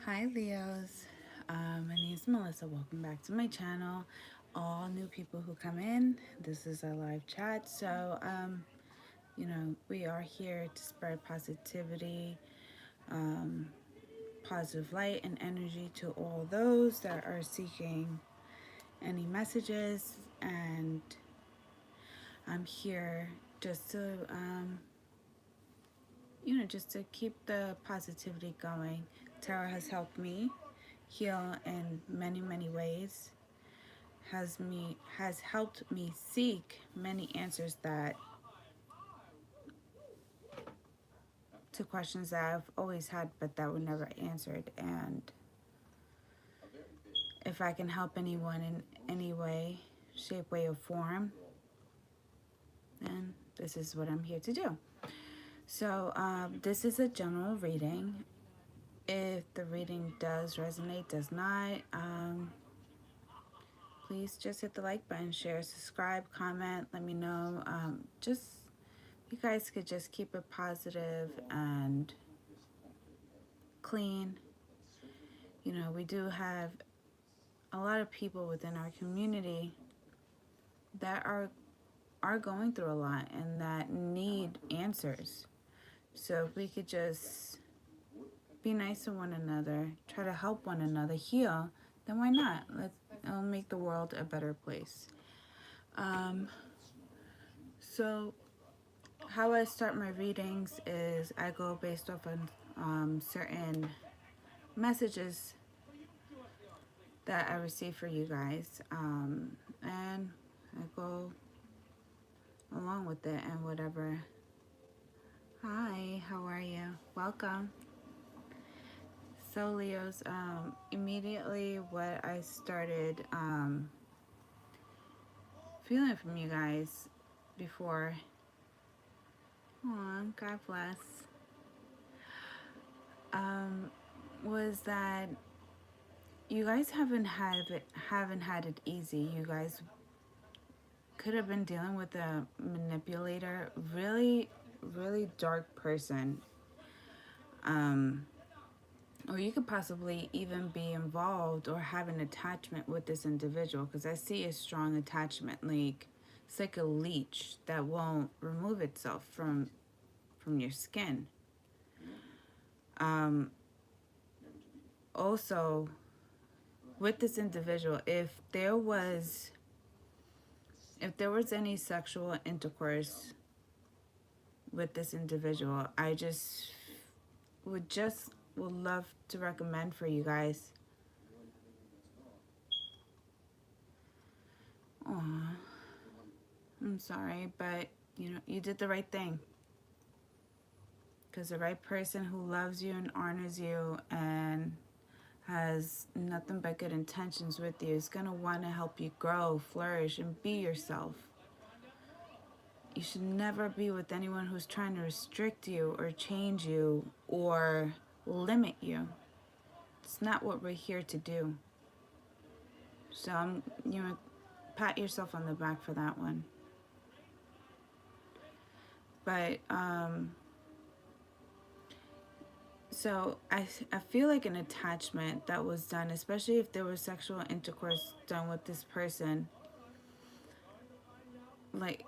Hi Leos, my name is Melissa. Welcome back to my channel. All new people who come in, this is a live chat. So, we are here to spread positivity, um, positive light, and energy to all those that are seeking any messages. And I'm here just to, just to keep the positivity going. Tarot has helped me heal in many, many ways. Has helped me seek many answers that to questions that I've always had but that were never answered. And if I can help anyone in any way, shape, way, or form, then this is what I'm here to do. So this is a general reading. If the reading does resonate, does not, please just hit the like button, share, subscribe, comment, let me know. Just you guys could just keep it positive and clean. We do have a lot of people within our community that are going through a lot and that need answers. So if we could just be nice to one another, try to help one another heal, then why not? It'll make the world a better place. So how I start my readings is I go based off of certain messages that I receive for you guys, and I go along with it and whatever. Hi, how are you? Welcome. So Leos, immediately what I started feeling from you guys before, God bless, was that you guys haven't had it easy. You guys could have been dealing with a manipulator, really, really dark person. Or you could possibly even be involved or have an attachment with this individual, because I see a strong attachment. Like it's like a leech that won't remove itself from your skin. Also, with this individual, if there was any sexual intercourse with this individual, I would love to recommend for you guys. Aw, I'm sorry, but you did the right thing. Because the right person who loves you and honors you and has nothing but good intentions with you is going to want to help you grow, flourish, and be yourself. You should never be with anyone who's trying to restrict you or change you or limit you. It's not what we're here to do. So pat yourself on the back for that one. But so I feel like an attachment that was done, especially if there was sexual intercourse done with this person. Like,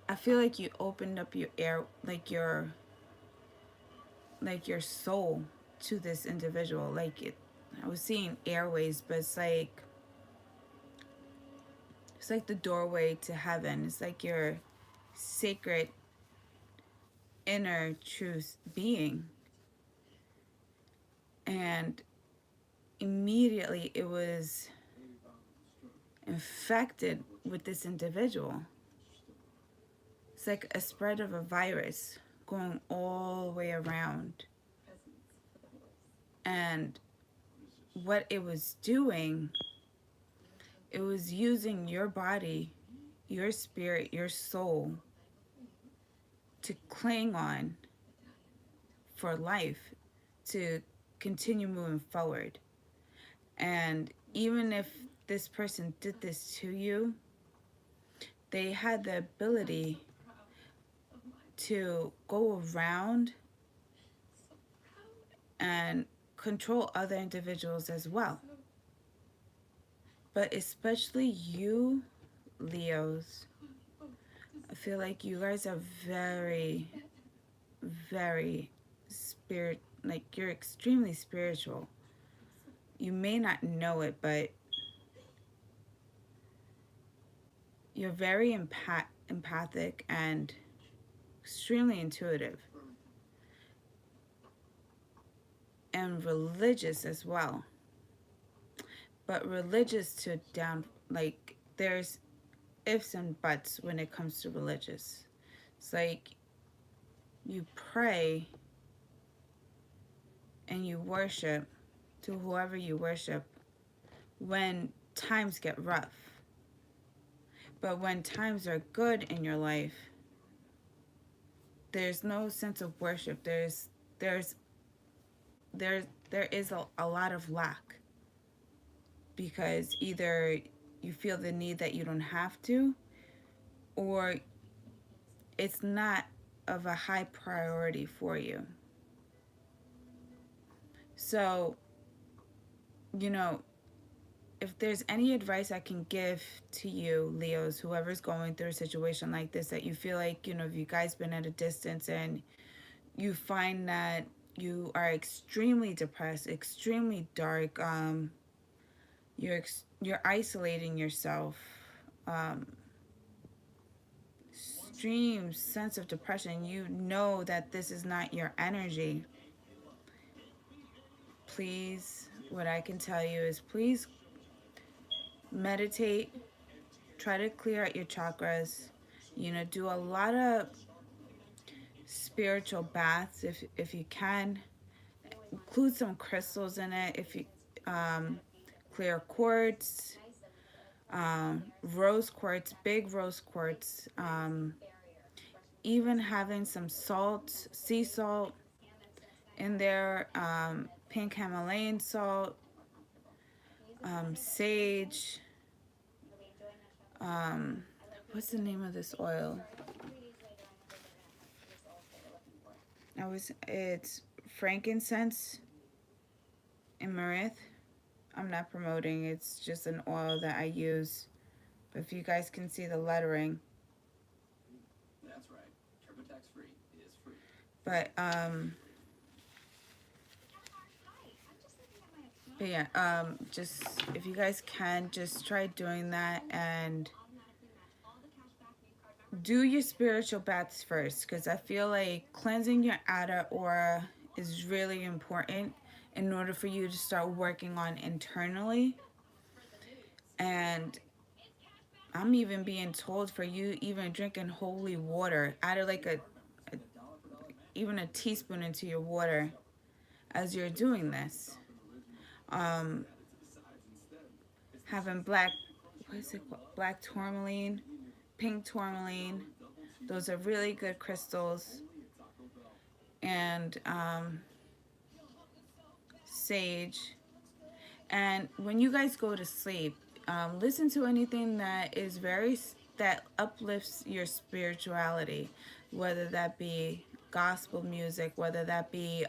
I feel like you opened up your soul to this individual. I was seeing airways, but it's like the doorway to heaven. It's like your sacred inner truth being. And immediately it was infected with this individual. It's like a spread of a virus going all the way around. And what it was doing, it was using your body, your spirit, your soul to cling on for life, to continue moving forward. And even if this person did this to you, they had the ability to go around and control other individuals as well. But especially you, Leos, I feel like you guys are very, very like you're extremely spiritual. You may not know it, but you're very empathic and extremely intuitive and religious as well. But religious to down, like, there's ifs and buts when it comes to religious. It's like you pray and you worship to whoever you worship when times get rough. But when times are good in your life, there's no sense of worship. There's there there is a lot of lack, because either you feel the need that you don't have to, or it's not of a high priority for you. So, you know, if there's any advice I can give to you, Leos, whoever's going through a situation like this, that you feel like, if you guys been at a distance and you find that you are extremely depressed, extremely dark, you're isolating yourself, um, extreme sense of depression, you know that this is not your energy. Please, what I can tell you is, please meditate, try to clear out your chakras, do a lot of spiritual baths if you can. Include some crystals in it, if you clear quartz, rose quartz, big rose quartz, even having some salt, sea salt in there, pink Himalayan salt, sage, what's the name of this oil? It's frankincense and myrrh. I'm not promoting, it's just an oil that I use. But if you guys can see the lettering. That's right. TurboTax free is free. But yeah, just if you guys can, just try doing that and do your spiritual baths first, because I feel like cleansing your outer aura is really important in order for you to start working on internally. And I'm even being told for you even drinking holy water, add like even a teaspoon into your water as you're doing this. Having black tourmaline, pink tourmaline, those are really good crystals. And sage. And when you guys go to sleep, listen to anything that uplifts your spirituality, whether that be gospel music, whether that be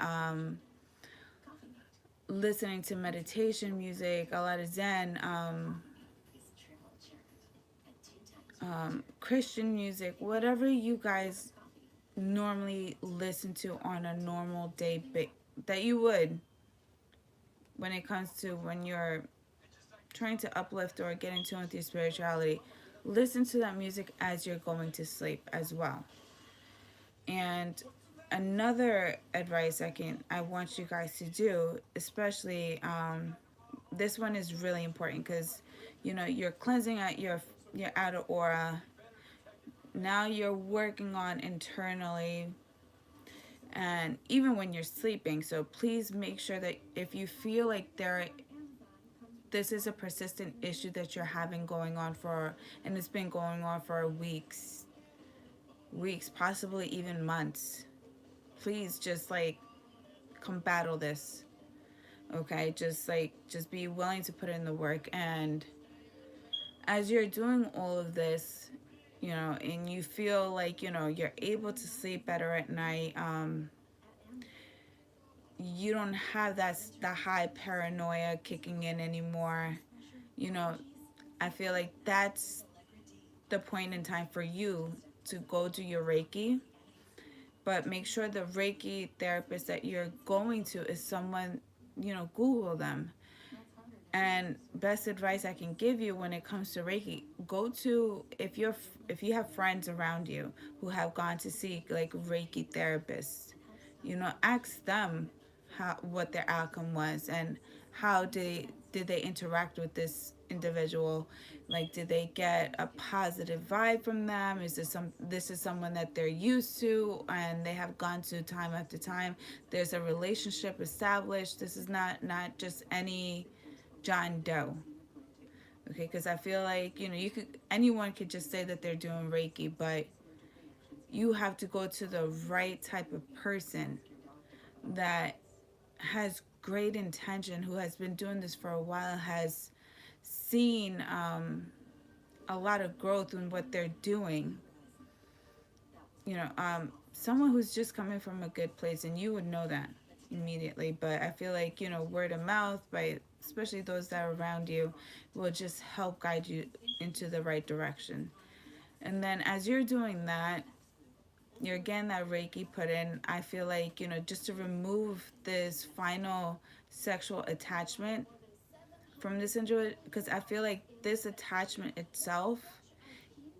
listening to meditation music, a lot of Zen, Christian music, whatever you guys normally listen to on a normal day that you would, when it comes to when you're trying to uplift or get in tune with your spirituality, listen to that music as you're going to sleep as well. And another advice I want you guys to do, especially this one is really important, because you're cleansing out your outer aura. Now you're working on internally, and even when you're sleeping. So please make sure that if you feel like this is a persistent issue that you're having going on and it's been going on for weeks, possibly even months, please just come battle this. Okay, just be willing to put in the work. And as you're doing all of this, and you feel like you're able to sleep better at night, you don't have that high paranoia kicking in anymore. You know, I feel like that's the point in time for you to go do your Reiki, but make sure the Reiki therapist that you're going to is someone, Google them. And best advice I can give you when it comes to Reiki, go to, if you have friends around you who have gone to see like Reiki therapists, ask them what their outcome was, and how did they interact with this individual. Like, did they get a positive vibe from them? Is this is someone that they're used to and they have gone to time after time? There's a relationship established. This is not just any John Doe. Okay, because I feel like, anyone could just say that they're doing Reiki, but you have to go to the right type of person that has great intention, who has been doing this for a while, has seen a lot of growth in what they're doing. Someone who's just coming from a good place, and you would know that immediately. But I feel like, word of mouth, by especially those that are around you, will just help guide you into the right direction. And then as you're doing that, you're getting that Reiki put in. I feel like, just to remove this final sexual attachment from this individual, because I feel like this attachment itself,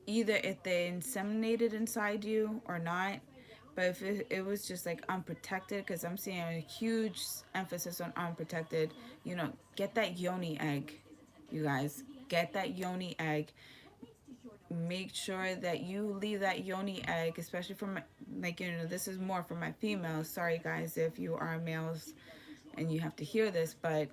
either if they inseminated inside you or not, but if it was just like unprotected, because I'm seeing a huge emphasis on unprotected, get that yoni egg, you guys. Get that yoni egg. Make sure that you leave that yoni egg, especially for my, like, this is more for my females. Sorry, guys, if you are males and you have to hear this, but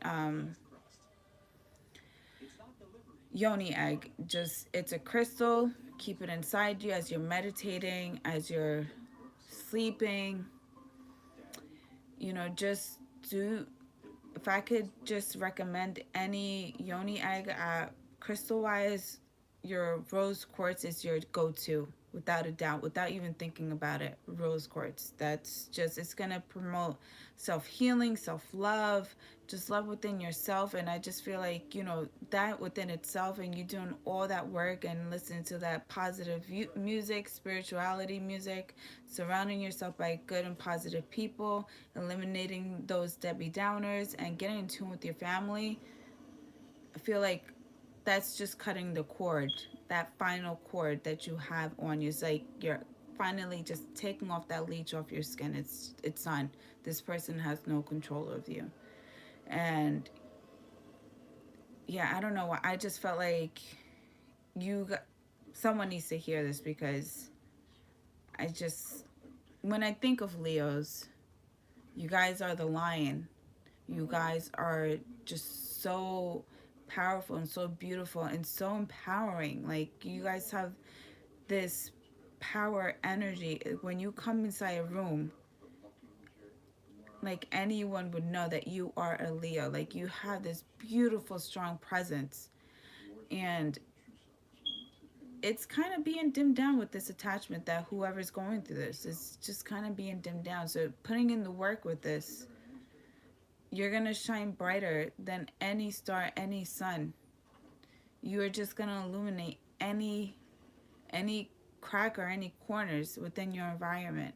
yoni egg, just, it's a crystal. Keep it inside you as you're meditating, as you're sleeping. Just do, if I could just recommend any yoni egg, crystal wise, your rose quartz is your go-to, without a doubt, without even thinking about it. Rose quartz, that's just, it's gonna promote self-healing, self-love, just love within yourself. And I just feel like, that within itself, and you doing all that work and listening to that positive music, spirituality music, surrounding yourself by good and positive people, eliminating those Debbie Downers, and getting in tune with your family, I feel like that's just cutting the cord, that final cord that you have on you. It's like you're finally just taking off that leech off your skin. It's on. This person has no control of you. And yeah, I don't know why. I just felt like you got, someone needs to hear this, because I just, when I think of Leos, you guys are the lion. You guys are just so powerful and so beautiful and so empowering. Like, you guys have this power energy. When you come inside a room, like, anyone would know that you are a Leo. Like, you have this beautiful, strong presence. And it's kind of being dimmed down with this attachment, that whoever's going through this is just kind of being dimmed down. So putting in the work with this, you're going to shine brighter than any star, any sun. You are just going to illuminate any crack or any corners within your environment,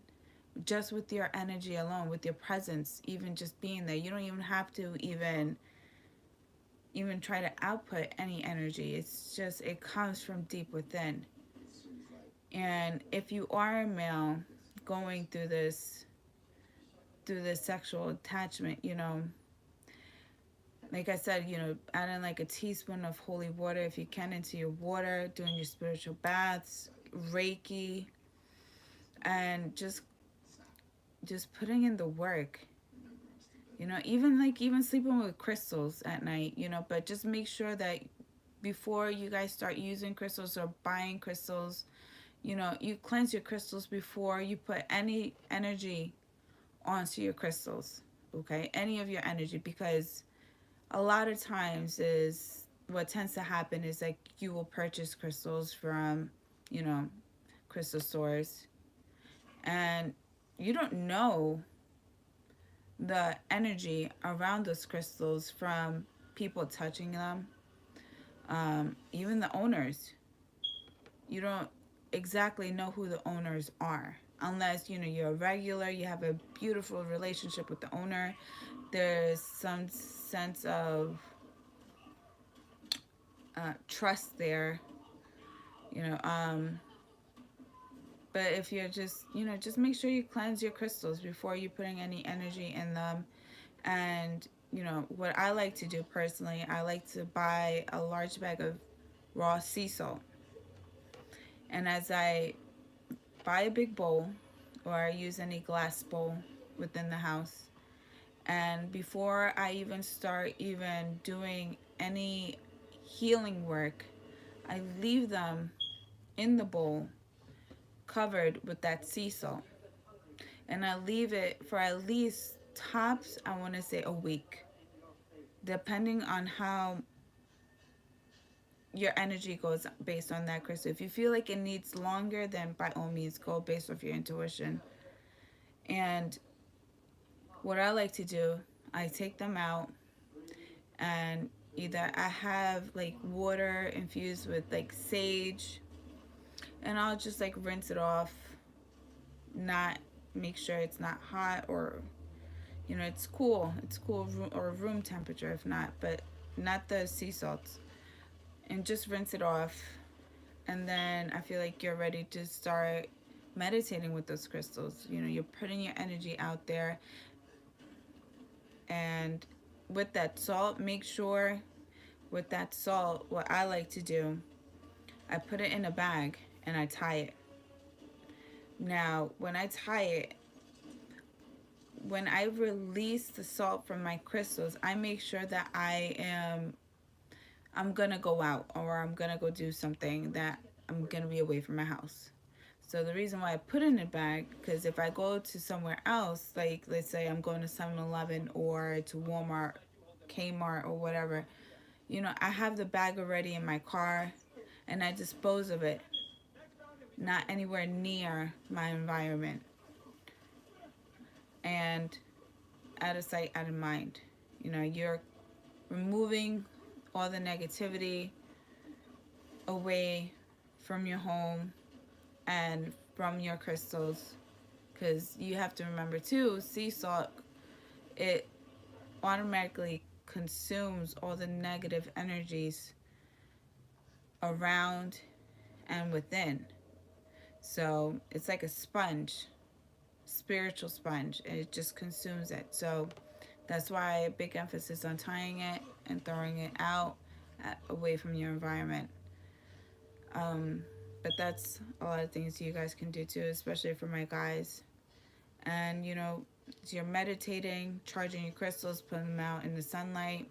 just with your energy alone, with your presence, even just being there. You don't even have to even try to output any energy. It's just, it comes from deep within. And if you are a male going through this sexual attachment, like I said, adding like a teaspoon of holy water, if you can, into your water, doing your spiritual baths, Reiki, and just putting in the work. Even sleeping with crystals at night, but just make sure that before you guys start using crystals or buying crystals, you cleanse your crystals before you put any energy onto your crystals. Okay, any of your energy, because a lot of times is what tends to happen is like you will purchase crystals from, you know, crystal stores, and you don't know the energy around those crystals from people touching them. Even the owners, you don't exactly know who the owners are unless you're a regular, you have a beautiful relationship with the owner. There's some sense of trust there, you know. But if you're just make sure you cleanse your crystals before you putting any energy in them. And what I like to do personally, I like to buy a large bag of raw sea salt. And as I buy a big bowl, or I use any glass bowl within the house, and before I even start even doing any healing work, I leave them in the bowl covered with that sea salt. And I leave it for at least tops, I want to say a week, depending on how your energy goes based on that crystal. If you feel like it needs longer, then by all means go based off your intuition. And what I like to do, I take them out, and either I have like water infused with like sage, and I'll just like rinse it off, not make sure it's not hot, or it's cool. It's cool, or room temperature if not, but not the sea salts. And just rinse it off. And then I feel like you're ready to start meditating with those crystals. You're putting your energy out there. And with that salt, make sure with that salt, what I like to do, I put it in a bag and I tie it. Now, when I tie it, when I release the salt from my crystals, I make sure that I'm gonna go out, or I'm gonna go do something that I'm gonna be away from my house. So the reason why I put it in a bag, because if I go to somewhere else, like let's say I'm going to 7-Eleven or to Walmart, Kmart, or whatever, I have the bag already in my car, and I dispose of it, not anywhere near my environment. And out of sight, out of mind. You're removing all the negativity away from your home and from your crystals, because you have to remember too, sea salt, it automatically consumes all the negative energies around and within. So it's like a sponge, spiritual sponge, and it just consumes it. So that's why a big emphasis on tying it and throwing it out, away from your environment. But that's a lot of things you guys can do too, especially for my guys. And you're meditating, charging your crystals, putting them out in the sunlight.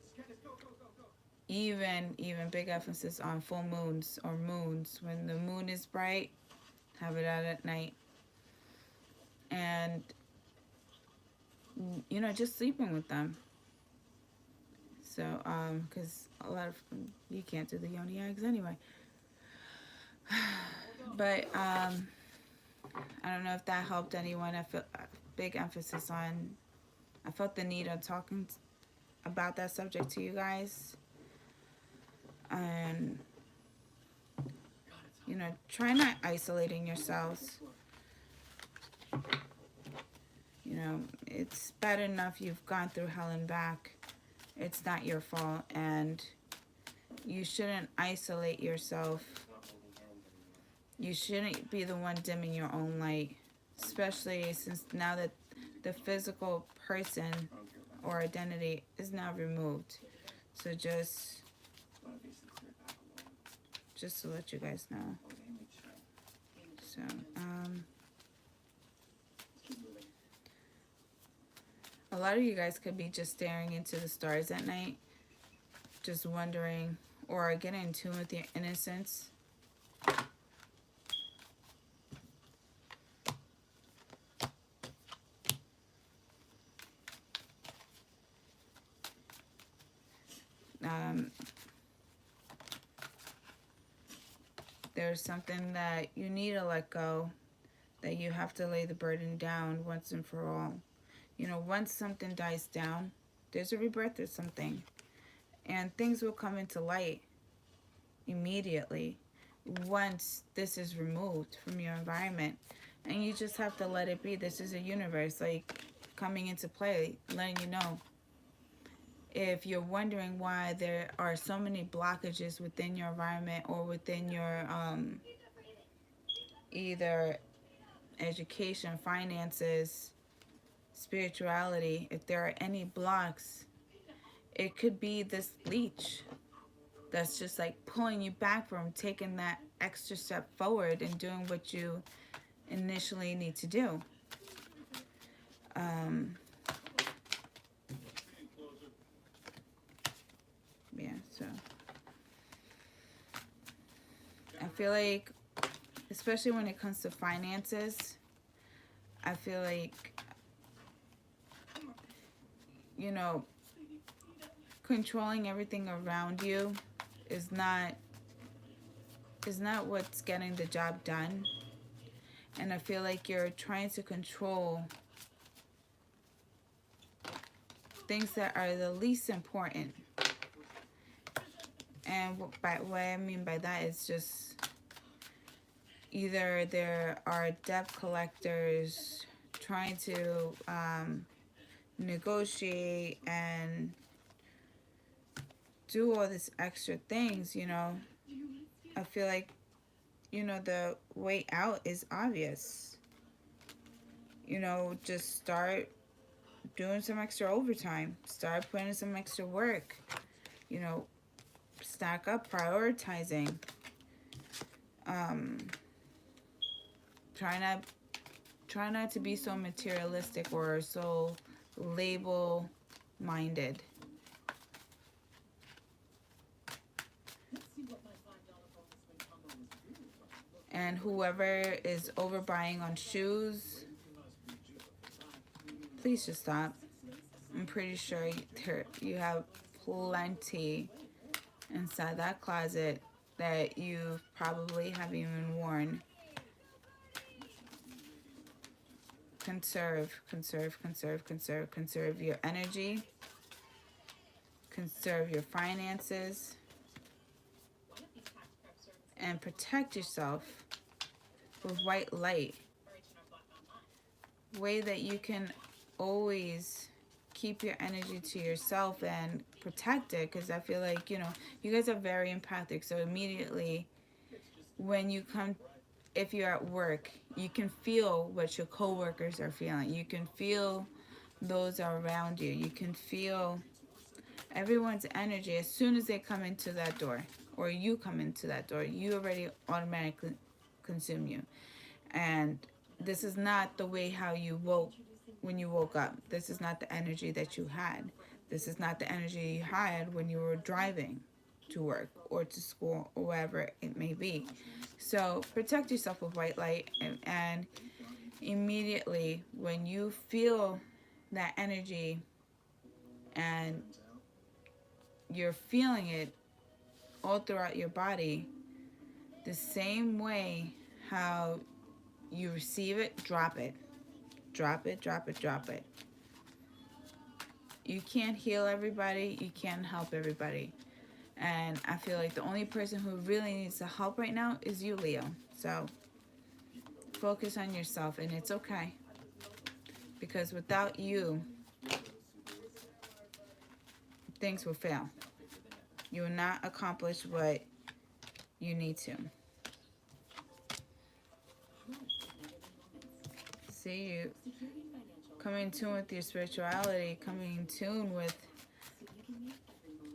Even big emphasis on full moons or moons. When the moon is bright, have it out at night. And just sleeping with them. So because a lot of you can't do the yoni eggs anyway. But I don't know if that helped anyone. I feel a big emphasis on, I felt the need of talking about that subject to you guys. And try not isolating yourselves. It's bad enough you've gone through hell and back. It's not your fault, and you shouldn't isolate yourself. You shouldn't be the one dimming your own light, especially since now that the physical person or identity is now removed. So just to let you guys know. So a lot of you guys could be just staring into the stars at night, just wondering, or getting in tune with your innocence. There's something that you need to let go, that you have to lay the burden down once and for all. You know, once something dies down, there's a rebirth of something. And things will come into light immediately once this is removed from your environment. And you just have to let it be. This is a universe, like, coming into play, letting you know. If you're wondering why there are so many blockages within your environment or within your either education, finances, spirituality, if there are any blocks, it could be this leech that's just like pulling you back from taking that extra step forward and doing what you initially need to do. Yeah, so I feel like, especially when it comes to finances, I feel like, you know, controlling everything around you is not what's getting the job done. And I feel like you're trying to control things that are the least important. And what I mean by that is just either there are debt collectors trying to negotiate and do all these extra things, you know. I feel like, you know, the way out is obvious. You know, just start doing some extra overtime. Start putting in some extra work. You know, stack up, prioritizing. Try not to be so materialistic or so label minded. And whoever is overbuying on shoes, please just stop. I'm pretty sure you have plenty inside that closet that you probably haven't even worn. Conserve, conserve, conserve, conserve. Conserve your energy. Conserve your finances. And protect yourself with white light. Way that you can always keep your energy to yourself and protect it, because I feel like, you know, you guys are very empathic. So immediately when you come, if you're at work, you can feel what your coworkers are feeling. You can feel those around you. You can feel everyone's energy as soon as they come into that door, or you come into that door. You already automatically consume you. And this is not the way how you woke when you woke up. This is not the energy that you had. This is not the energy you had when you were driving to work or to school or wherever it may be. So protect yourself with white light, and immediately when you feel that energy and you're feeling it all throughout your body, the same way how you receive it, drop it. Drop it, drop it, drop it. You can't heal everybody. You can't help everybody. And I feel like the only person who really needs the help right now is you, Leo. So focus on yourself, and it's okay. Because without you, things will fail. You will not accomplish what you need to. See, you coming in tune with your spirituality, coming in tune with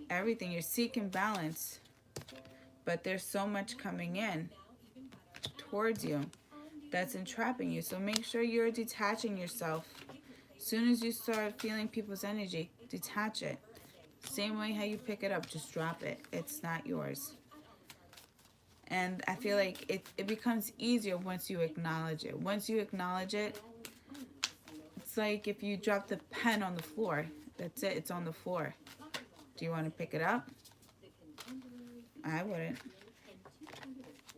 everything. You're seeking balance, but there's so much coming in towards you that's entrapping you. So make sure you're detaching yourself. As soon as you start feeling people's energy, detach it. Same way how you pick it up, just drop it. It's not yours. And I feel like it becomes easier once you acknowledge it. Once you acknowledge it, it's like if you drop the pen on the floor. That's it. It's on the floor. Do you want to pick it up? I wouldn't.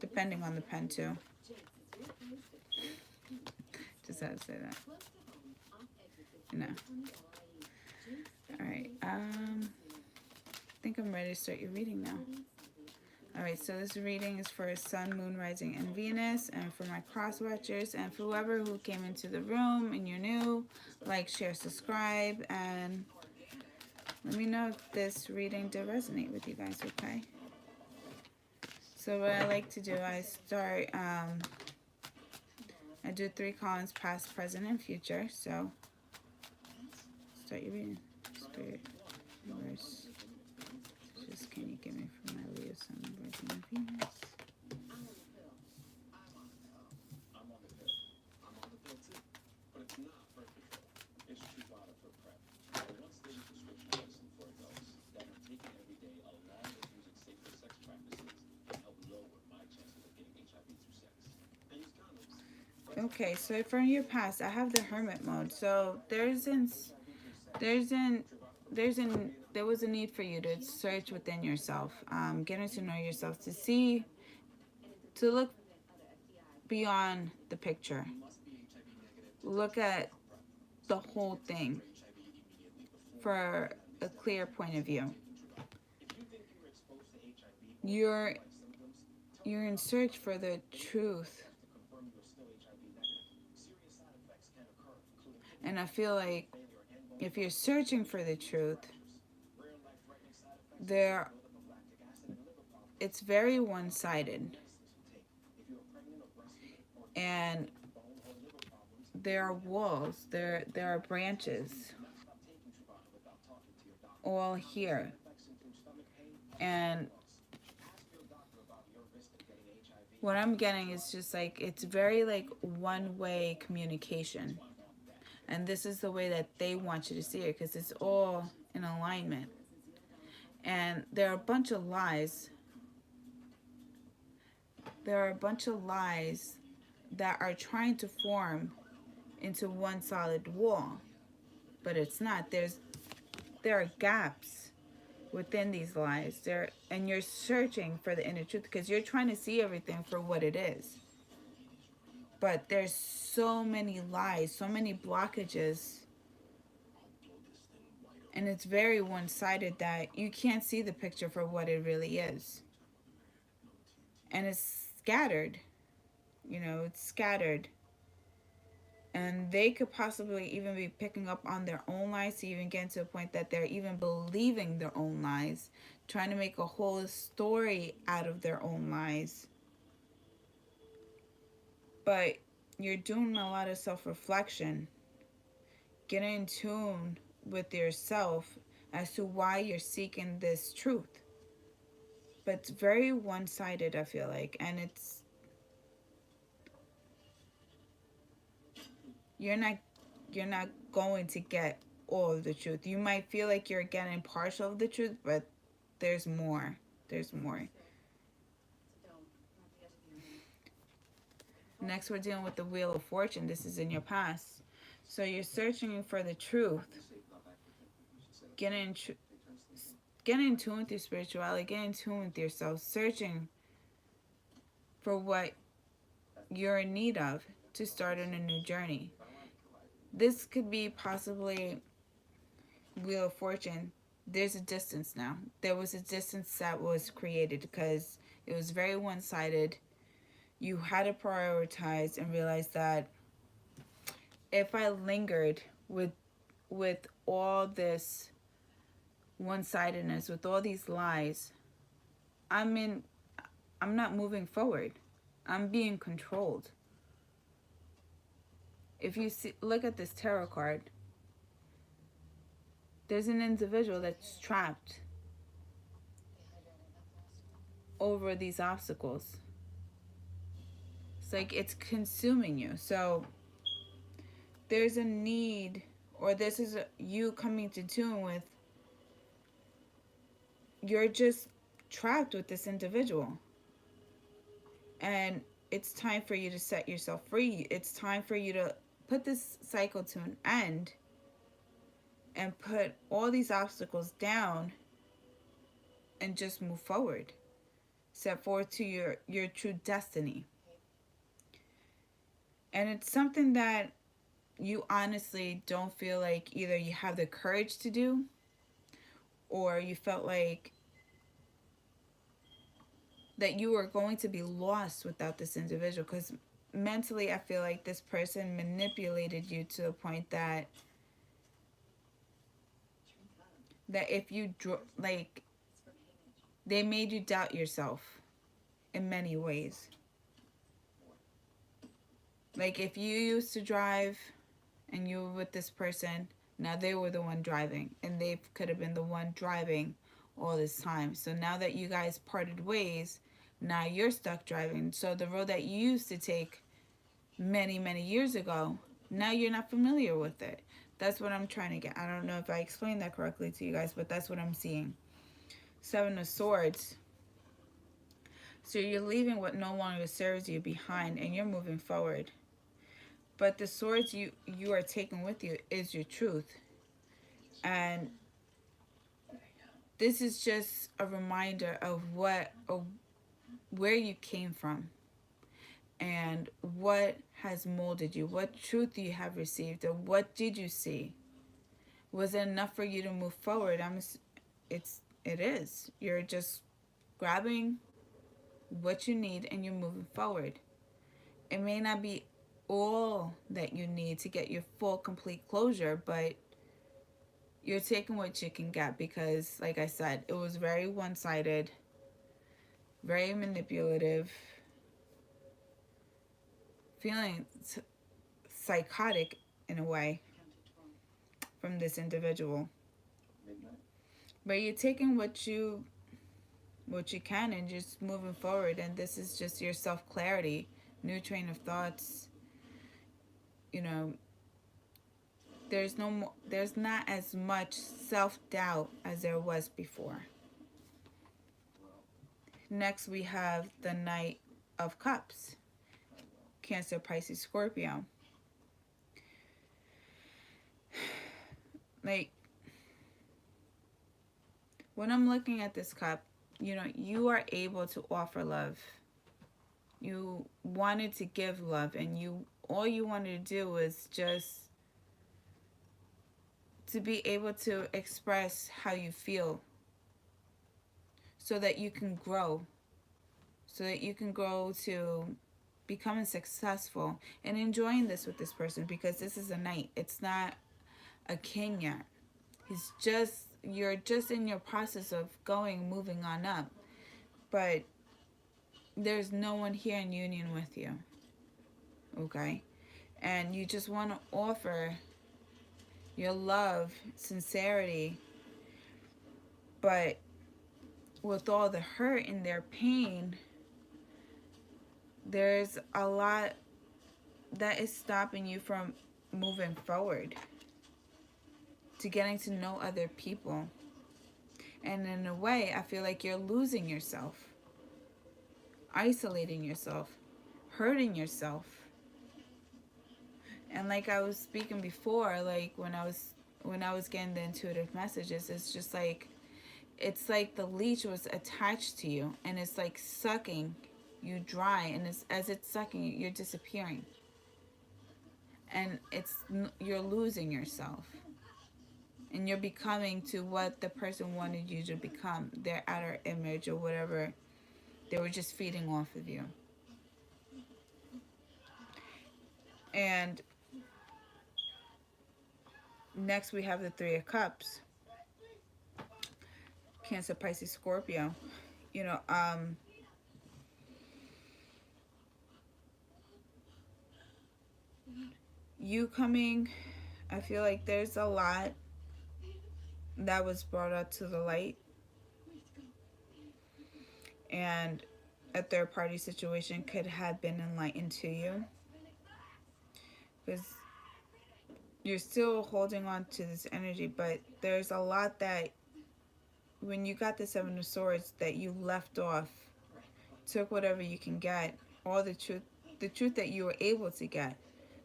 Depending on the pen, too. Just had to say that. No. All right. I think I'm ready to start your reading now. All right, so this reading is for Sun, Moon, Rising, and Venus, and for my cross watchers, and for whoever who came into the room and you're new, like, share, subscribe, and let me know if this reading did resonate with you guys, okay? So what I like to do, I do 3 columns, past, present, and future. So start your reading. Spirit, universe, just can you give me from my Leo, Sun, Rising, and Venus? Okay, so from your past, I have the hermit mode. So there was a need for you to search within yourself, getting to know yourself, to look beyond the picture, look at the whole thing for a clear point of view. You're in search for the truth. And I feel like if you're searching for the truth, it's very one-sided. And there are walls, there are branches all here. And what I'm getting is just like, it's very like one-way communication. And this is the way that they want you to see it, because it's all in alignment. And there are a bunch of lies. There are a bunch of lies that are trying to form into one solid wall. But it's not. There are gaps within these lies. And you're searching for the inner truth because you're trying to see everything for what it is. But there's so many lies, so many blockages, and it's very one-sided that you can't see the picture for what it really is. And it's scattered. It's scattered. And they could possibly even be picking up on their own lies to even get to a point that they're even believing their own lies, trying to make a whole story out of their own lies. But you're doing a lot of self-reflection, getting in tune with yourself as to why you're seeking this truth. But it's very one-sided, I feel like, and you're not going to get all of the truth. You might feel like you're getting partial of the truth, but there's more. Next, we're dealing with the Wheel of Fortune. This is in your past. So you're searching for the truth. Get in tune with your spirituality. Get in tune with yourself. Searching for what you're in need of to start on a new journey. This could be possibly Wheel of Fortune. There's a distance now. There was a distance that was created because it was very one-sided. You had to prioritize and realize that if I lingered with all this one-sidedness, with all these lies, I'm not moving forward. I'm being controlled. If you look at this tarot card, there's an individual that's trapped over these obstacles. It's like it's consuming you. So there's a need, or this is you coming to tune with, you're just trapped with this individual. And it's time for you to set yourself free. It's time for you to put this cycle to an end and put all these obstacles down and just move forward. Step forward to your true destiny. And it's something that you honestly don't feel like either you have the courage to do, or you felt like that you were going to be lost without this individual. Because mentally, I feel like this person manipulated you to the point that if you like, they made you doubt yourself in many ways. Like, if you used to drive and you were with this person, now they were the one driving, and they could have been the one driving all this time. So now that you guys parted ways, now you're stuck driving. So the road that you used to take many, many years ago, now you're not familiar with it. That's what I'm trying to get. I don't know if I explained that correctly to you guys, but that's what I'm seeing. Seven of Swords. So you're leaving what no longer serves you behind, and you're moving forward. But the swords you are taking with you is your truth. And this is just a reminder of where you came from, and what has molded you, what truth you have received, or what did you see? Was it enough for you to move forward? It is. You're just grabbing what you need and you're moving forward. It may not be all that you need to get your full, complete closure, but you're taking what you can get, because, like I said, it was very one-sided, very manipulative, feeling psychotic in a way from this individual. But you're taking what you can and just moving forward, and this is just your self-clarity, new train of thoughts. You know, there's not as much self-doubt as there was before. Next, we have the Knight of Cups. Cancer, Pisces, Scorpio. Like, when I'm looking at this cup, you know, you are able to offer love. You wanted to give love, and all you wanted to do was just to be able to express how you feel, so that you can grow, to becoming successful and enjoying this with this person, because this is a knight. It's not a king yet. You're just in your process of moving on up, but there's no one here in union with you, okay? And you just want to offer your love, sincerity, but with all the hurt and their pain, there's a lot that is stopping you from moving forward, to getting to know other people. And in a way, I feel like you're losing yourself, isolating yourself, hurting yourself. And like I was speaking before, like when I was getting the intuitive messages, it's like the leech was attached to you, and it's like sucking you dry, and as it's sucking you, you're disappearing, and you're losing yourself, and you're becoming to what the person wanted you to become, their outer image or whatever they were just feeding off of you. And next we have the Three of Cups. Cancer, Pisces, Scorpio. You know, you coming, I feel like there's a lot that was brought up to the light, and a third party situation could have been enlightened to you, because you're still holding on to this energy, but there's a lot that when you got the Seven of Swords that you left off, took whatever you can get, all the truth that you were able to get,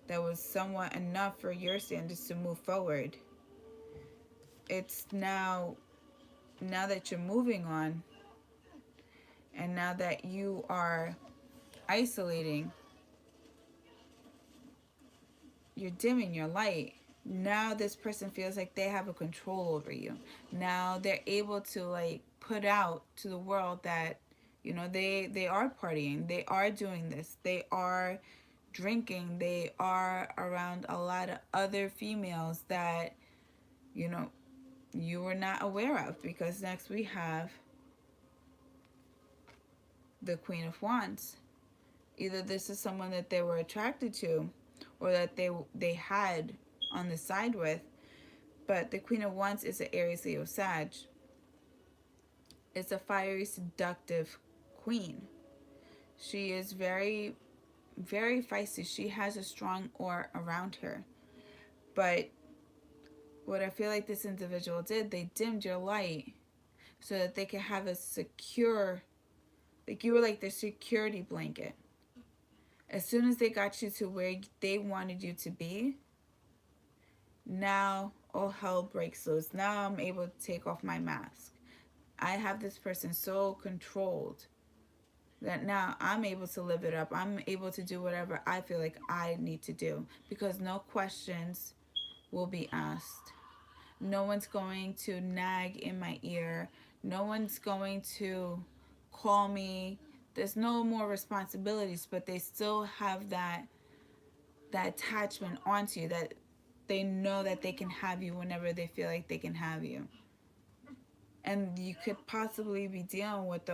that was somewhat enough for your standards to move forward. It's now that you're moving on, and now that you are isolating, you're dimming your light. Now this person feels like they have a control over you. Now they're able to like put out to the world that, you know, they are partying, they are doing this, they are drinking, they are around a lot of other females that, you know, you were not aware of. Because next we have the Queen of Wands. Either this is someone that they were attracted to or that they had on the side with. But the Queen of Wands is an Aries, Leo, Sag. It's a fiery, seductive queen. She is very, very feisty. She has a strong aura around her. But what I feel like this individual did, they dimmed your light so that they could have a secure, like you were like their security blanket. As soon as they got you to where they wanted you to be, now all hell breaks loose. Now I'm able to take off my mask. I have this person so controlled that now I'm able to live it up. I'm able to do whatever I feel like I need to do because no questions will be asked. No one's going to nag in my ear. No one's going to call me. There's no more responsibilities, but they still have that attachment onto you, that they know that they can have you whenever they feel like they can have you. And you could possibly be dealing with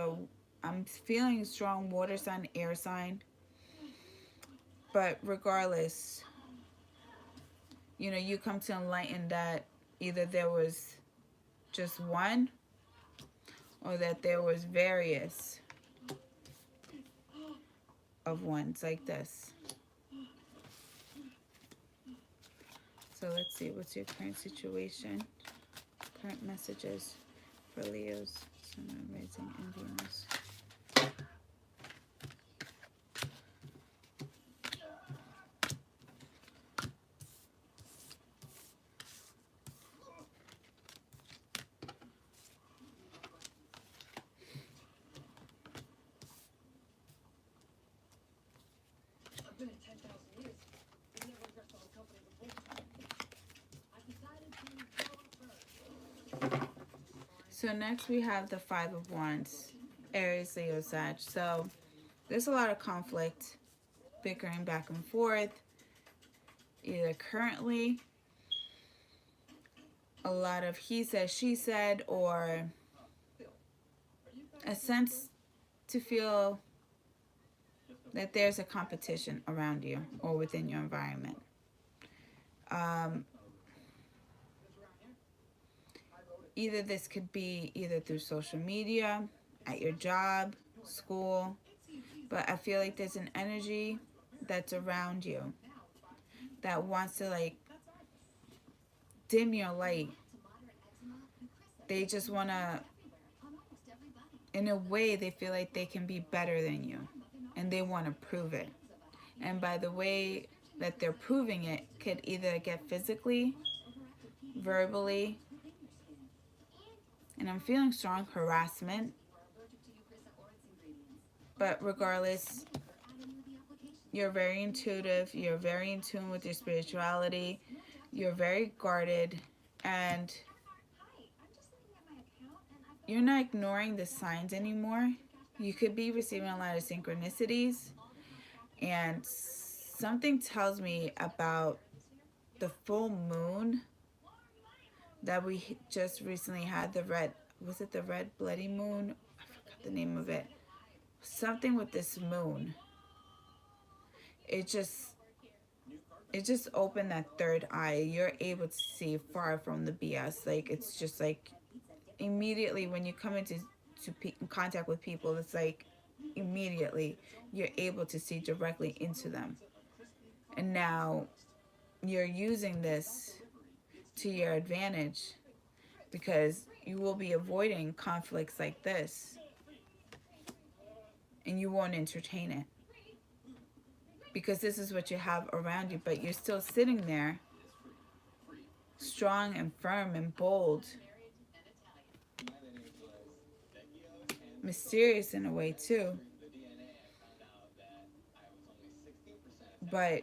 I'm feeling a strong water sign, air sign. But regardless, you know, you come to enlighten that either there was just one or that there was various of ones like this. So let's see, what's your current situation? Current messages for Leos, Sun, Rising, and Venus. So next we have the Five of Wands, Aries, Leo, Sag. So there's a lot of conflict, bickering back and forth, either currently, a lot of he said, she said, or a sense to feel that there's a competition around you or within your environment. Either this could be either through social media, at your job, school, but I feel like there's an energy that's around you that wants to like dim your light. They just want to, in a way, they feel like they can be better than you and they want to prove it. And by the way that they're proving it, could either get physically, verbally, and I'm feeling strong harassment. But regardless, you're very intuitive, you're very in tune with your spirituality, you're very guarded, and you're not ignoring the signs anymore. You could be receiving a lot of synchronicities, and something tells me about the full moon that we just recently had, the red, was it the red bloody moon? I forgot the name of it. Something with this moon. It just opened that third eye. You're able to see far from the BS. Like, it's just like immediately when you come into contact with people, it's like immediately you're able to see directly into them. And now you're using this to your advantage because you will be avoiding conflicts like this and you won't entertain it because this is what you have around you, but you're still sitting there strong and firm and bold, mysterious in a way too, but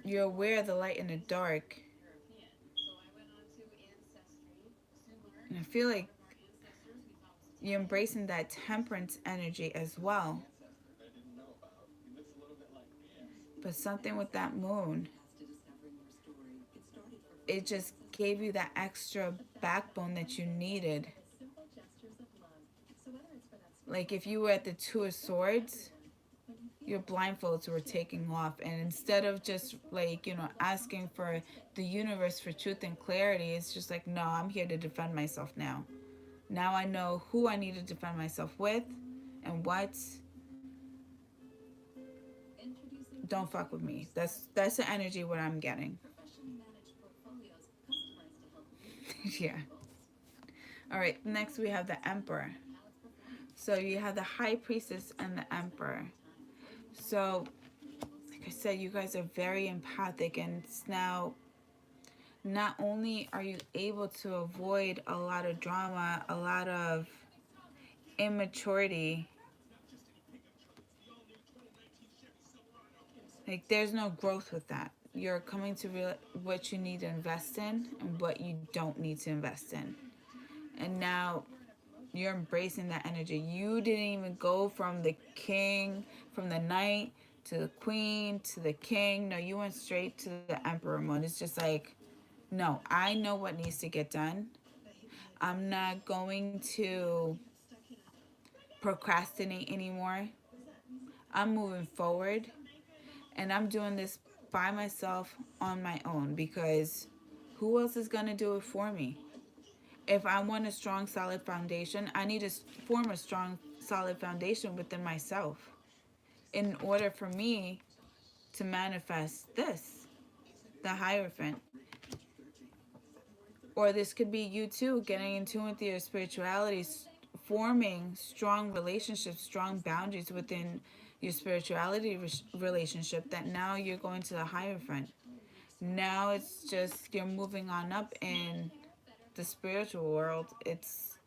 you're aware of the light and the dark. And I feel like you're embracing that temperance energy as well. But something with that moon, it just gave you that extra backbone that you needed. Like if you were at the Two of Swords, your blindfolds were taking off, and instead of just like, asking for the universe for truth and clarity, it's just like, no, I'm here to defend myself now. Now I know who I need to defend myself with and what. Don't fuck with me. That's the energy what I'm getting. Yeah. All right, next we have the Emperor. So you have the High Priestess and the Emperor. So like I said, you guys are very empathic, and it's now, not only are you able to avoid a lot of drama, a lot of immaturity, like there's no growth with that. You're coming to real what you need to invest in and what you don't need to invest in. And now you're embracing that energy. You didn't even go from the king, from the knight to the queen to the king. No, you went straight to the emperor mode. It's just like, no, I know what needs to get done. I'm not going to procrastinate anymore. I'm moving forward, and I'm doing this by myself on my own, because who else is going to do it for me? If I want a strong, solid foundation, I need to form a strong, solid foundation within myself in order for me to manifest this, the Hierophant. Or this could be you too, getting in tune with your spirituality, forming strong relationships, strong boundaries within your spirituality relationship, that now you're going to the Hierophant. Now it's just you're moving on up in the spiritual world. It's,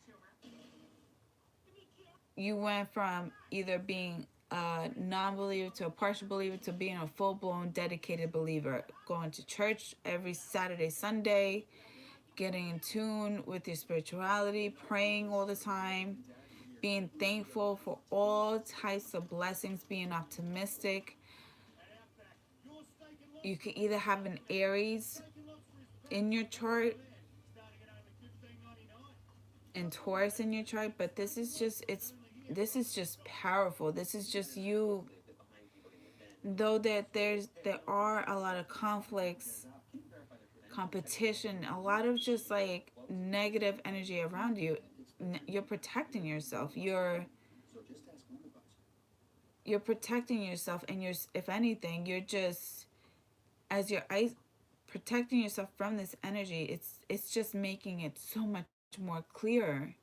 you went from either being a non-believer to a partial believer to being a full-blown dedicated believer, going to church every Saturday, Sunday, getting in tune with your spirituality, praying all the time, being thankful for all types of blessings, being optimistic. You could either have an Aries in your chart and Taurus in your chart, but this is just powerful. This is just you. Though that there are a lot of conflicts, competition, a lot of just like negative energy around you, you're protecting yourself. You're protecting yourself, and you're, if anything, you're just, as you're protecting yourself from this energy, it's just making it so much more clearer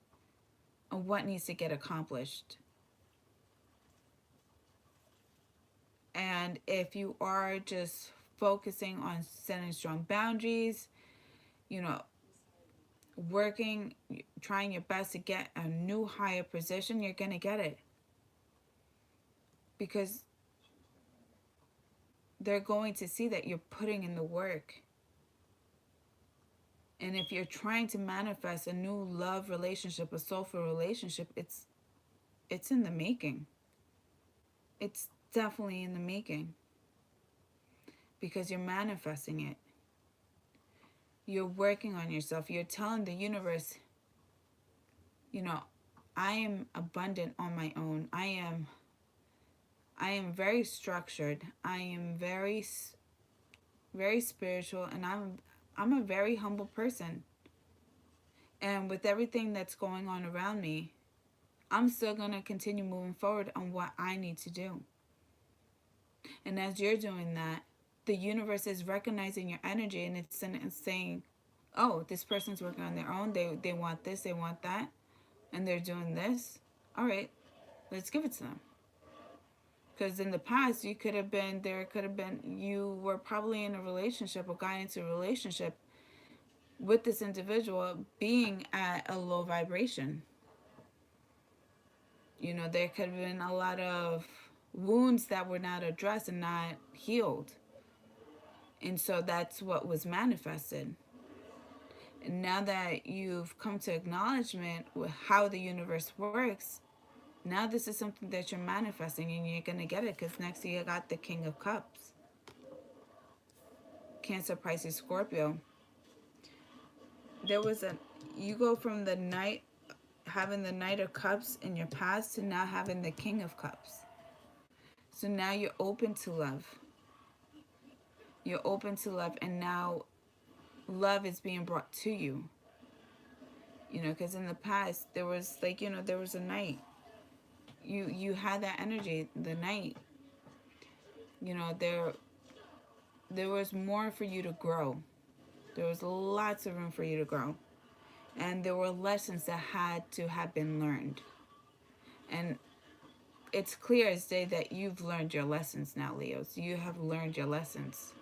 on what needs to get accomplished. And if you are just focusing on setting strong boundaries, you know, working, trying your best to get a new higher position, you're going to get it. Because they're going to see that you're putting in the work. And if you're trying to manifest a new love relationship, a soulful relationship, it's in the making. It's definitely in the making. Because you're manifesting it. You're working on yourself. You're telling the universe, I am abundant on my own. I am very structured. I am very, very spiritual, and I'm a very humble person. And with everything that's going on around me, I'm still going to continue moving forward on what I need to do. And as you're doing that, the universe is recognizing your energy, and it's saying, oh, this person's working on their own. They want this, they want that, and they're doing this. All right, let's give it to them. Because in the past, you were probably in a relationship or got into a relationship with this individual being at a low vibration. There could have been a lot of wounds that were not addressed and not healed. And so that's what was manifested. And now that you've come to acknowledgement with how the universe works, now this is something that you're manifesting and you're going to get it, because next year you got the King of Cups. Cancer, Pisces, Scorpio. There was a, you go from the Knight, having the Knight of Cups in your past, to now having the King of Cups. So now you're open to love. You're open to love, and now love is being brought to you. You know, because in the past there was like, you know, there was a Knight. You had that energy, the Knight. You know, there was more for you to grow. There was lots of room for you to grow. And there were lessons that had to have been learned. And it's clear as day that you've learned your lessons now, Leos. You have learned your lessons.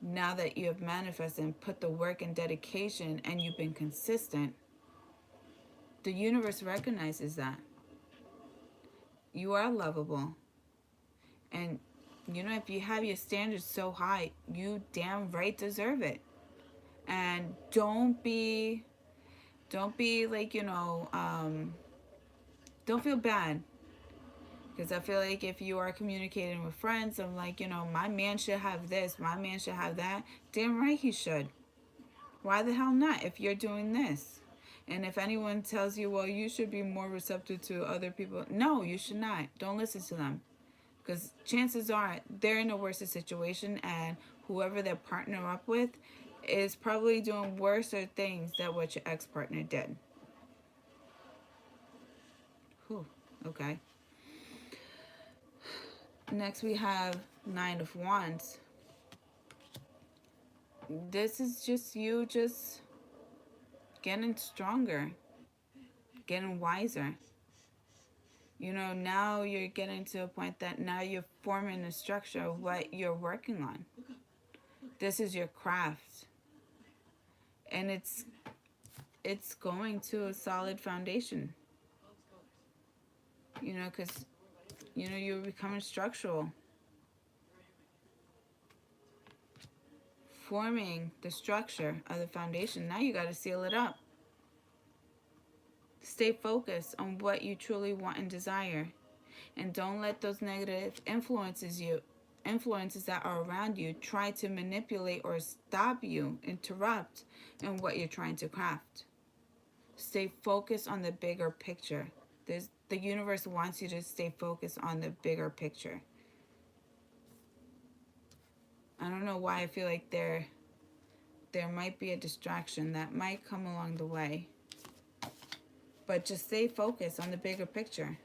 Now that you have manifested and put the work and dedication and you've been consistent, the universe recognizes that. You are lovable. And, you know, if you have your standards so high, you damn right deserve it. And don't be like, you know, don't feel bad. Because I feel like if you are communicating with friends, I'm like, you know, my man should have this, my man should have that. Damn right he should. Why the hell not if you're doing this? And if anyone tells you, well, you should be more receptive to other people, no, you should not. Don't listen to them. Because chances are they're in a worse situation, and whoever they're partner up with is probably doing worse things than what your ex-partner did. Whew, okay. Next we have Nine of Wands. This is just you just getting stronger, getting wiser. You know, now you're getting to a point that now you're forming a structure of what you're working on. This is your craft. And it's going to a solid foundation. You know, because, you know, you're becoming structural. Forming the structure of the foundation. Now you got to seal it up. Stay focused on what you truly want and desire. And don't let those negative influences that are around you try to manipulate or stop you, interrupt in what you're trying to craft. Stay focused on the bigger picture. The universe wants you to stay focused on the bigger picture. I don't know why I feel like there might be a distraction that might come along the way. But just stay focused on the bigger picture.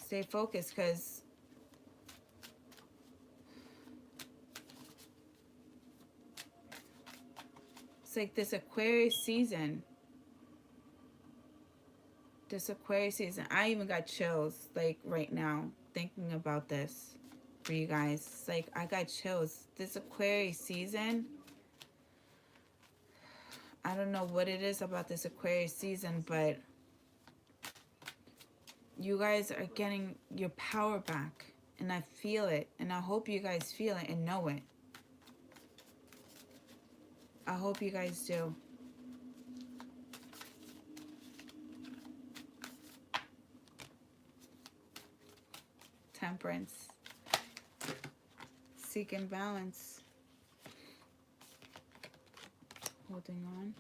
Stay focused, because it's like this Aquarius season. I even got chills, like, right now, thinking about this for you guys. It's like, I got chills. This Aquarius season, I don't know what it is about this Aquarius season, but you guys are getting your power back. And I feel it. And I hope you guys feel it and know it. I hope you guys do. Temperance. Seeking balance. Holding on.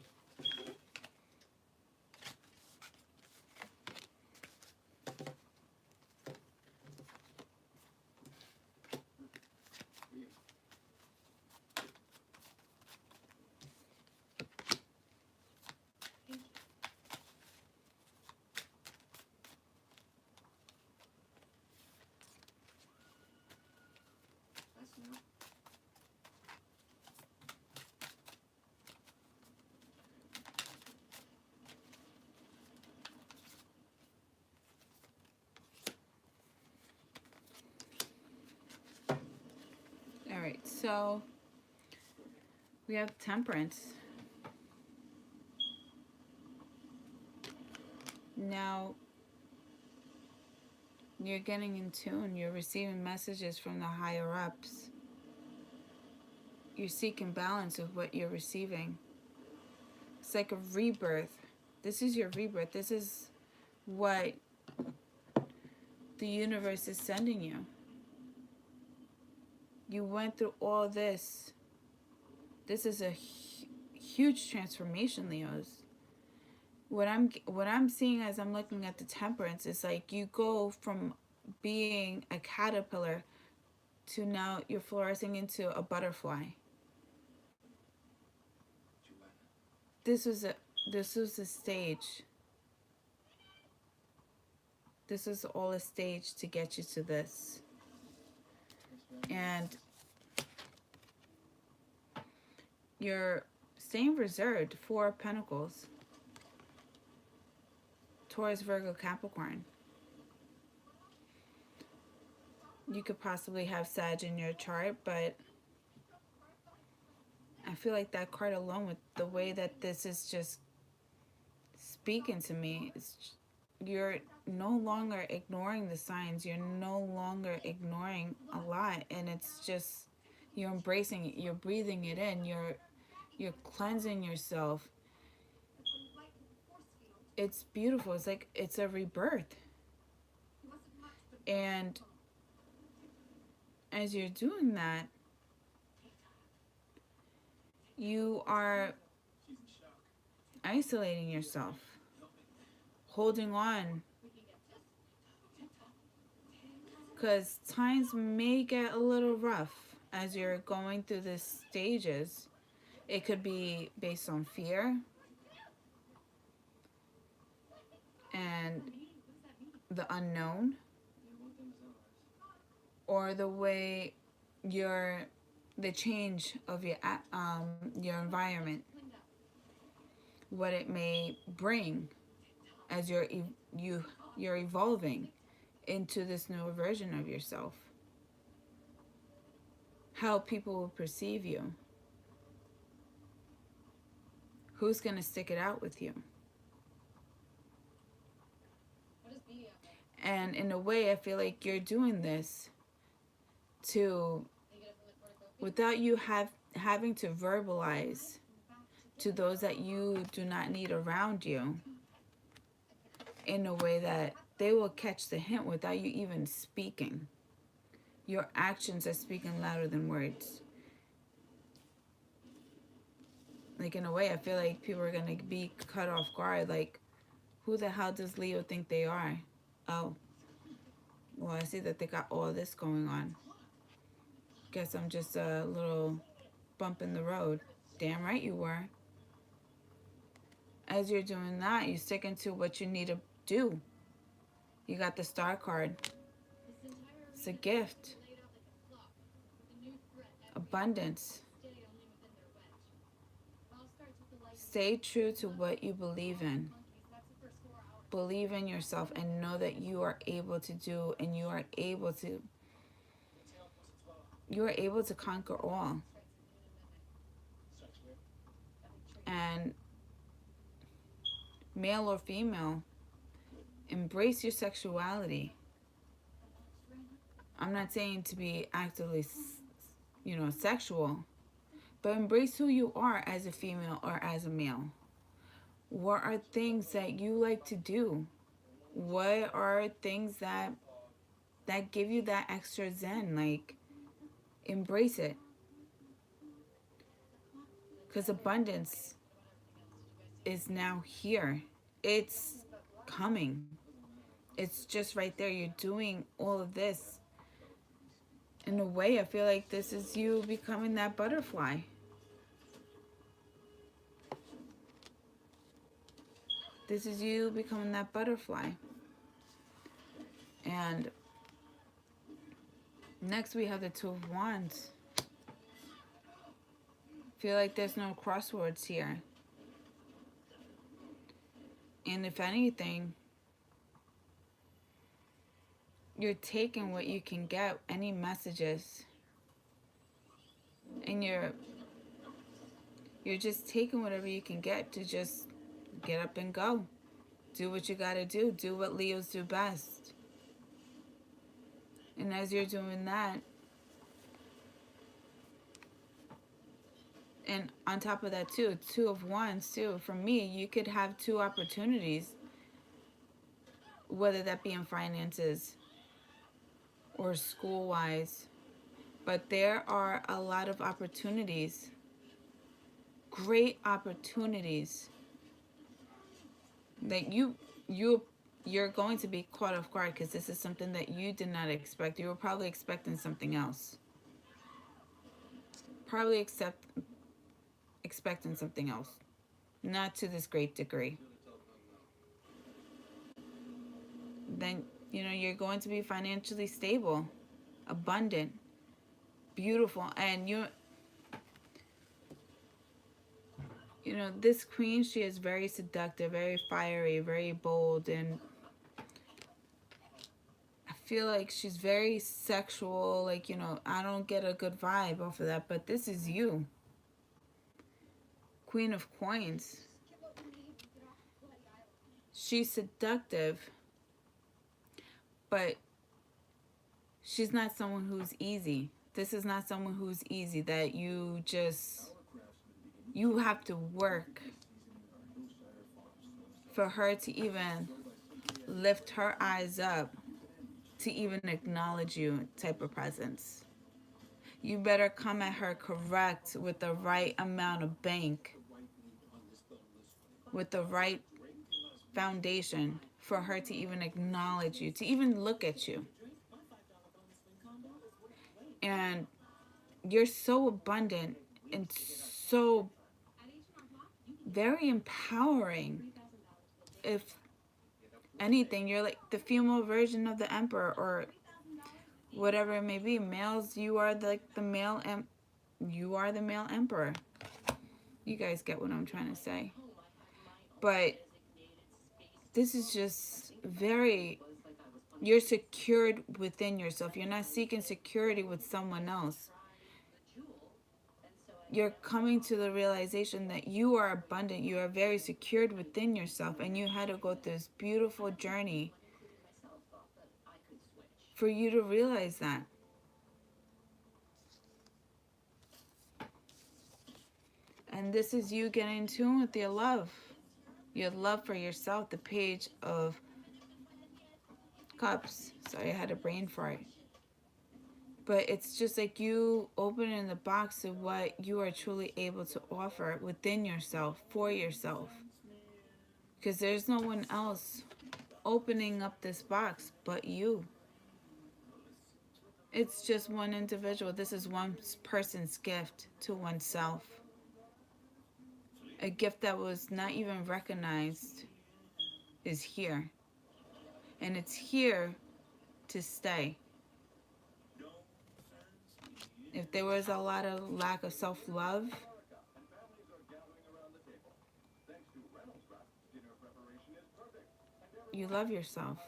Alright, so we have Temperance. Now, you're getting in tune. You're receiving messages from the higher ups. you're seeking balance of what you're receiving. It's like a rebirth. This is your rebirth. This is what the universe is sending you. You went through all this. This is a huge transformation, Leos. What I'm seeing as I'm looking at the Temperance is like you go from being a caterpillar to now you're flourishing into a butterfly. This was a stage. This is all a stage to get you to this. And you're staying reserved. 4 of Pentacles. Taurus, Virgo, Capricorn. You could possibly have Sag in your chart, but I feel like that card alone, with the way that this is just speaking to me, you're no longer ignoring the signs. You're no longer ignoring a lot, and it's just you're embracing it. You're breathing it in. You're cleansing yourself. It's beautiful. It's like it's a rebirth. And as you're doing that, you are isolating yourself, holding on, because times may get a little rough as you're going through these stages. It could be based on fear and the unknown, or the way the change of your environment, what it may bring as you're evolving into this newer version of yourself. How people will perceive you. Who's going to stick it out with you? And in a way, I feel like you're doing this without you having to verbalize to those that you do not need around you, in a way that they will catch the hint without you even speaking. Your actions are speaking louder than words. Like, in a way, I feel like people are going to be cut off guard. Like, who the hell does Leo think they are? Oh, well, I see that they got all this going on. Guess I'm just a little bump in the road. Damn right you were. As you're doing that, you stick into what you need to do. You got the Star card. It's a gift. Abundance. Stay true to what you believe in. Believe in yourself and know that you are able to do, and you are able to conquer all. And male or female, embrace your sexuality. I'm not saying to be actively, sexual, but embrace who you are as a female or as a male. What are things that you like to do? What are things that give you that extra zen? Like, embrace it. Because abundance is now here. It's coming. It's just right there. You're doing all of this. In a way, I feel like this is you becoming that butterfly. This is you becoming that butterfly. And next we have the Two of Wands. Feel like there's no crosswords here. And if anything, you're taking what you can get, any messages, and you're just taking whatever you can get to just get up and go. Do what you gotta do. Do what Leos do best. And as you're doing that, And on top of that too, two of wands too. For me, you could have two opportunities, whether that be in finances or school wise. But there are a lot of opportunities, great opportunities that you're going to be caught off guard, because this is something that you did not expect. You were probably expecting something else. Probably expecting something else. Not to this great degree. Then, you're going to be financially stable, abundant, beautiful. And this queen, she is very seductive, very fiery, very bold, and I feel like she's very sexual. Like, I don't get a good vibe off of that, but this is you. Queen of Coins. She's seductive, but she's not someone who's easy. This is not someone who's easy, that you have to work for her to even lift her eyes up, to even acknowledge you type of presence. You better come at her correct, with the right amount of bank, with the right foundation for her to even acknowledge you, to even look at you. And you're so abundant and so very empowering. If anything, you're like the female version of the emperor, or whatever it may be. Males, you are the male you are the male emperor. You guys get what I'm trying to say. But this is just very, you're secured within yourself. You're not seeking security with someone else. You're coming to the realization that you are abundant. You are very secured within yourself, and you had to go through this beautiful journey for you to realize that. And this is you getting in tune with your love for yourself. The Page of Cups. Sorry, I had a brain fart. But it's just like you opening the box of what you are truly able to offer within yourself, for yourself. Because there's no one else opening up this box but you. It's just one individual. This is one person's gift to oneself. A gift that was not even recognized is here. And it's here to stay. If there was a lot of lack of self-love, you love yourself.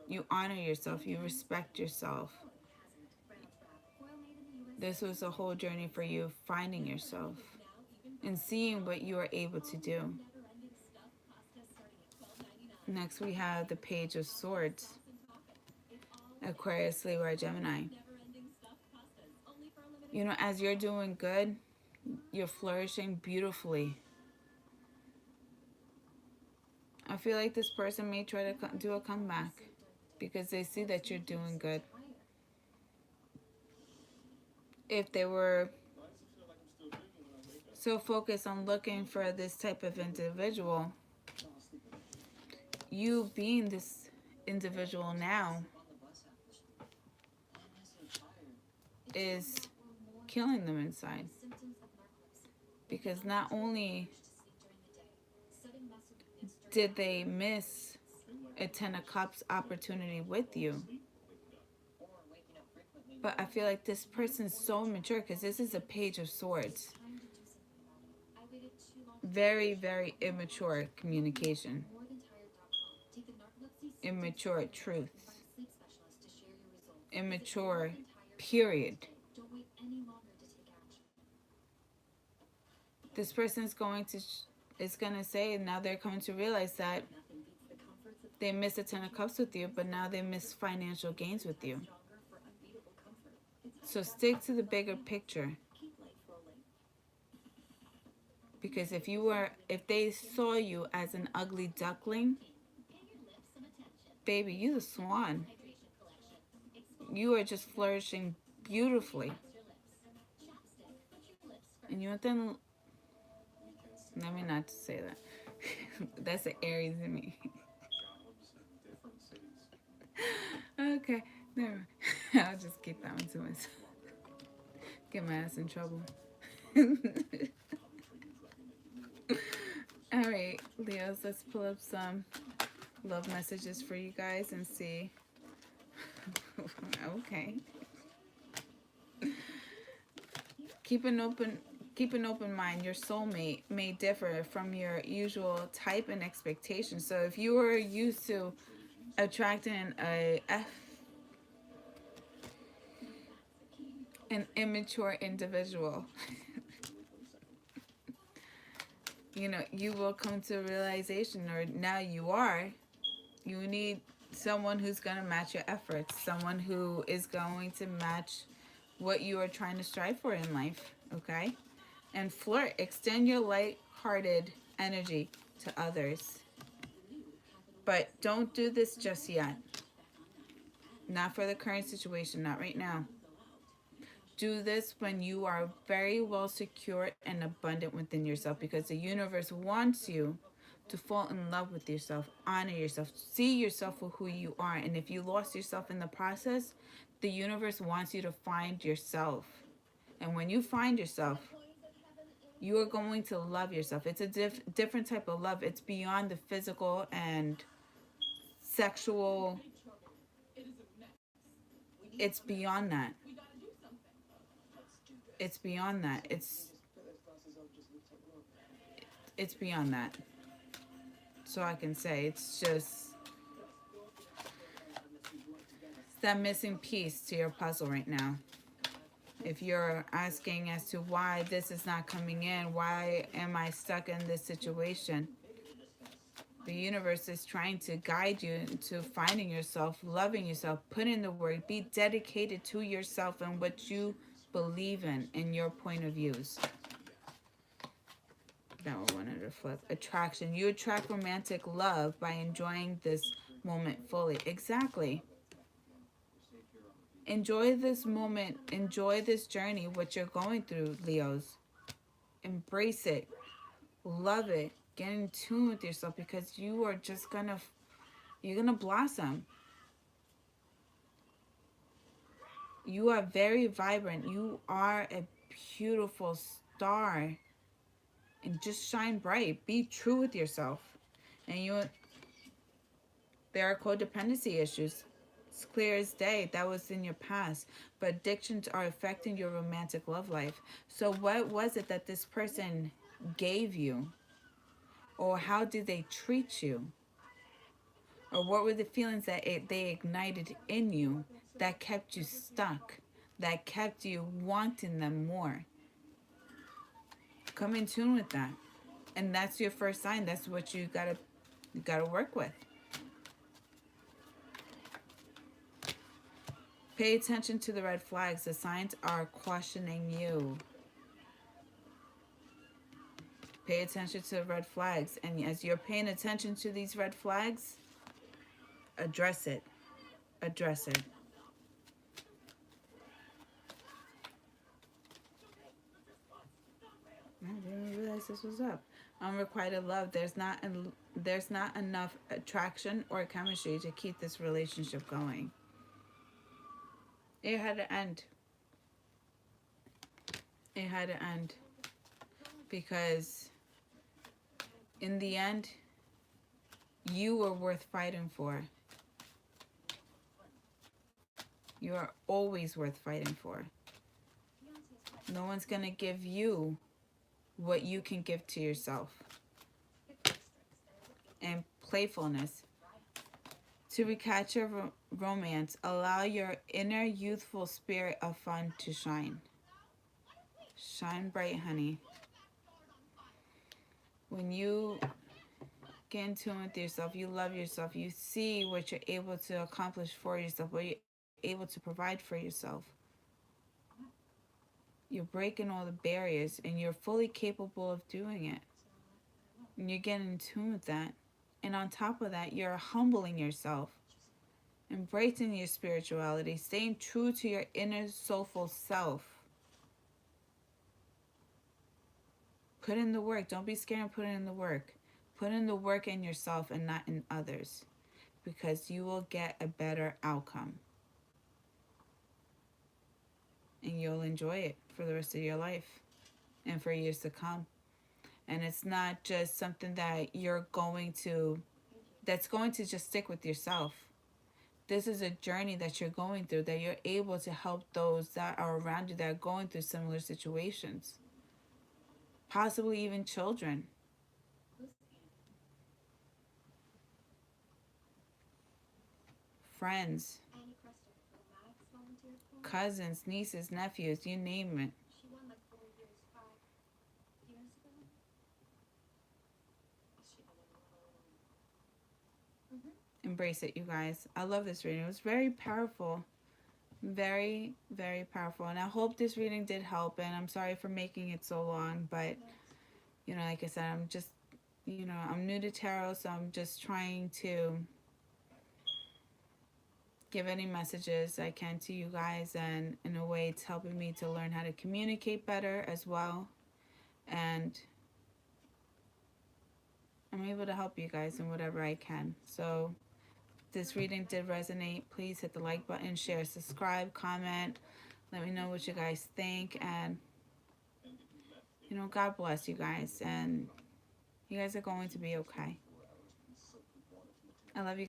You honor yourself. You respect yourself. This was a whole journey for you, finding yourself and seeing what you are able to do. Next, we have the Page of Swords. Aquarius, Libra, Gemini. As you're doing good, you're flourishing beautifully. I feel like this person may try to do a comeback because they see that you're doing good. If they were so focused on looking for this type of individual, you being this individual now is killing them inside. Because not only did they miss a Ten of Cups opportunity with you, but I feel like this person's so mature, because this is a Page of Swords. Very, very immature communication. Immature truth. Immature, period. This person is going to say, now they're coming to realize that they missed a Ten of Cups with you, but now they miss financial gains with you. So stick to the bigger picture. Because if they saw you as an ugly duckling, baby, you the swan. You are just flourishing beautifully. And you want them, let me not say that. That's the Aries in me. Okay, never mind. I'll just keep that one to myself. Get my ass in trouble. All right, Leos, let's pull up some love messages for you guys and see. Okay. Keep an open mind. Your soulmate may differ from your usual type and expectation. So if you were used to attracting an immature individual, you know, you will come to a realization, or now you need someone who's going to match your efforts, someone who is going to match what you are trying to strive for in life, okay? And flirt, extend your light-hearted energy to others. But don't do this just yet. Not for the current situation, not right now. Do this when you are very well secure and abundant within yourself, because the universe wants you to fall in love with yourself, honor yourself, see yourself for who you are. And if you lost yourself in the process, the universe wants you to find yourself. And when you find yourself, you are going to love yourself. It's a different type of love. It's beyond the physical and sexual. It's beyond that. It's beyond that. It's beyond that. So I can say it's just that missing piece to your puzzle right now. If you're asking as to why this is not coming in, why am I stuck in this situation? The universe is trying to guide you into finding yourself, loving yourself, put in the work, be dedicated to yourself and what you believe in your point of views. Now we wanted to flip. Attraction. You attract romantic love by enjoying this moment fully. Exactly. Enjoy this moment. Enjoy this journey, what you're going through, Leos. Embrace it. Love it. Get in tune with yourself, because you are just you're gonna blossom. You are very vibrant. You are a beautiful star. And just shine bright. Be true with yourself. And there are codependency issues. It's clear as day. That was in your past. But addictions are affecting your romantic love life. So what was it that this person gave you? Or how did they treat you? Or what were the feelings that they ignited in you that kept you stuck? That kept you wanting them more? Come in tune with that. And that's your first sign. That's what you gotta work with. Pay attention to the red flags. The signs are cautioning you. Pay attention to the red flags. And as you're paying attention to these red flags, address it. Address it. I didn't realize this was up. Unrequited love. There's not enough attraction or chemistry to keep this relationship going. It had to end. It had to end. Because in the end, you were worth fighting for. You are always worth fighting for. No one's going to give you what you can give to yourself. And playfulness. To recapture your romance, allow your inner youthful spirit of fun to shine. Shine bright, honey. When you get in tune with yourself, you love yourself, you see what you're able to accomplish for yourself, what you're able to provide for yourself. You're breaking all the barriers and you're fully capable of doing it. And you're getting in tune with that. And on top of that, you're humbling yourself, embracing your spirituality, staying true to your inner soulful self. Put in the work. Don't be scared of putting in the work. Put in the work in yourself and not in others, because you will get a better outcome. And you'll enjoy it for the rest of your life and for years to come. And it's not just something that that's going to just stick with yourself. This is a journey that you're going through, that you're able to help those that are around you that are going through similar situations, possibly even children. Friends, cousins, nieces, nephews, you name it. Embrace it, you guys. I love this reading. It was very powerful. Very, very powerful. And I hope this reading did help. And I'm sorry for making it so long. But, like I said, I'm just, I'm new to tarot. So I'm just trying to give any messages I can to you guys. And in a way, it's helping me to learn how to communicate better as well. And I'm able to help you guys in whatever I can. So this reading did resonate, please hit the like button, share, subscribe, comment. Let me know what you guys think. And, God bless you guys. And you guys are going to be okay. I love you.